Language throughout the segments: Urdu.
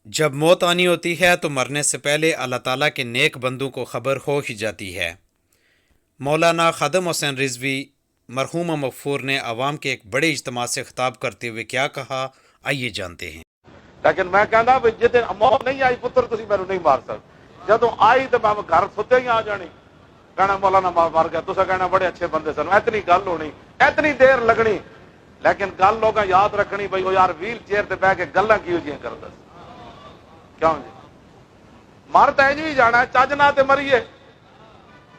جب موت آنی ہوتی ہے تو مرنے سے پہلے اللہ تعالیٰ کے نیک بندوں کو خبر ہو ہی جاتی ہے۔ مولانا خادم حسین رضوی مرحوم مغفور نے عوام کے ایک بڑے اجتماع سے خطاب کرتے ہوئے کیا کہا، آئیے جانتے ہیں۔ لیکن میں کہنا بھی جی موت نہیں آئی پتر تسی میرے نہیں مار سکتے، جدو آئی تو میں گھر ستے ہی آ جانی، کہنا مولانا مر گیا، تسا کہنا بڑے اچھے بندے سن، اتنی گل ہونی، اتنی دیر لگنی، لیکن گل لوگ یاد رکھنی بھائی وہ یار ویل چیئر تے بہ کے گلاں کیوں جیاں کردا سی، کیوں جی مر تے جی جانا ہے، چج نہ تے مریے،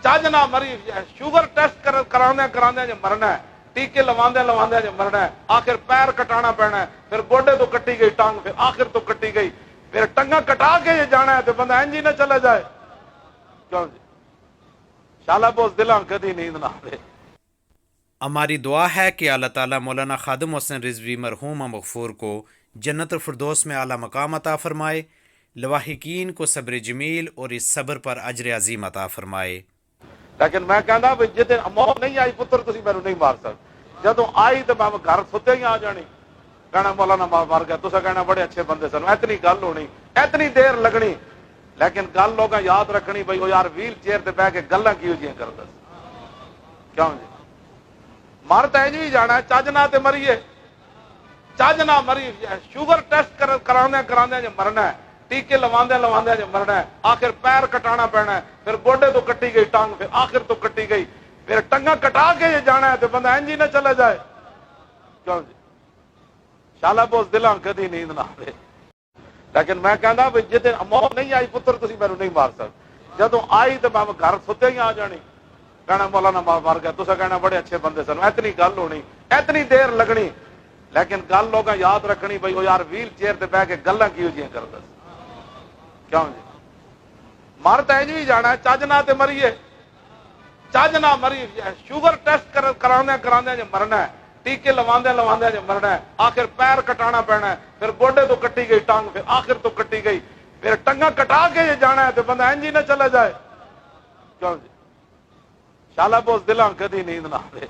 چج نہ مری، شوگر ٹیسٹ کراندے کراندے جو مرنا ہے، ٹیکے لواندے لواندے جو مرنا ہے، آخر پیر کٹانا پینا ہے، پھر گوڈے تو کٹی گئی ٹانگ، پھر آخر تو کٹی گئی، پھر ٹنگا کٹا کے یہ جانا ہے تو بندہ انجی نہ چلا جائے، کیوں جی شالا بوس دلاں کدی نیند نہ آئے۔ ہماری دعا ہے کہ اللہ تعالیٰ مولانا خادم حسین رضوی مرحوم مغفور کو جنت الفردوس میں اعلیٰ مقام عطا فرمائے، لواحقین کو صبر جمیل اور اس صبر پر اجر عظیم عطا فرمائے۔ لیکن میں کہنا بھی جی موت نہیں آئی پتر تسی میرے نہیں مار سکتے، جدو آئی تو میں گھر ستے ہی آ جانی، کہنا مولانا مر گیا، تسا کہنا بڑے اچھے بندے سن، اتنی گل ہونی، اتنی دیر لگنی، لیکن گل لوگ یاد رکھنی بھائی وہ یار ویل چیئر تے بہ کے گلاں کیوں جیاں کردا سی، کیوں جی مر تے جی جانا ہے، چج نہ تے مریے، چج نہ مری، شوگر ٹیسٹ کراندے کراندے جو مرنا ہے، ٹیکے لواندے لواندے جو مرنا ہے، آخر پیر کٹانا پینا ہے، پھر گوڈے تو کٹی گئی ٹانگ، پھر آخر تو کٹی گئی، پھر ٹنگا کٹا کے یہ جانا ہے تو بندہ انجی نہ چلا جائے، کیوں جی شالا بوس دلاں کدی نیند نہ آئے۔ لیکن میں کہنا بھی جی موت نہیں آئی پتر تسی میرے نہیں مار سکتے، جدو آئی تو میں گھر ستے ہی آ جانی، کہنا مولانا مر گیا، تسا کہنا بڑے اچھے بندے سن، اتنی گل ہونی، اتنی دیر لگنی، لیکن گل لوگ یاد رکھنی بھائی وہ یار ویل چیئر تے بہ کے گلاں کیوں جیاں کردا سی، کیوں جی مر تے جی جانا ہے، چج نہ تے مریے، چج نہ مری، شوگر ٹیسٹ کراندے کراندے جو مرنا ہے، ٹیکے لواندے لواندے جو مرنا ہے، آخر پیر کٹانا پینا ہے، پھر گوڈے تو کٹی گئی ٹانگ، پھر آخر تو کٹی گئی، پھر ٹنگا کٹا کے یہ جانا ہے تو بندہ انجی نہ چلا جائے، کیوں جی شالا بوس دلاں کدی نیند نہ آئے۔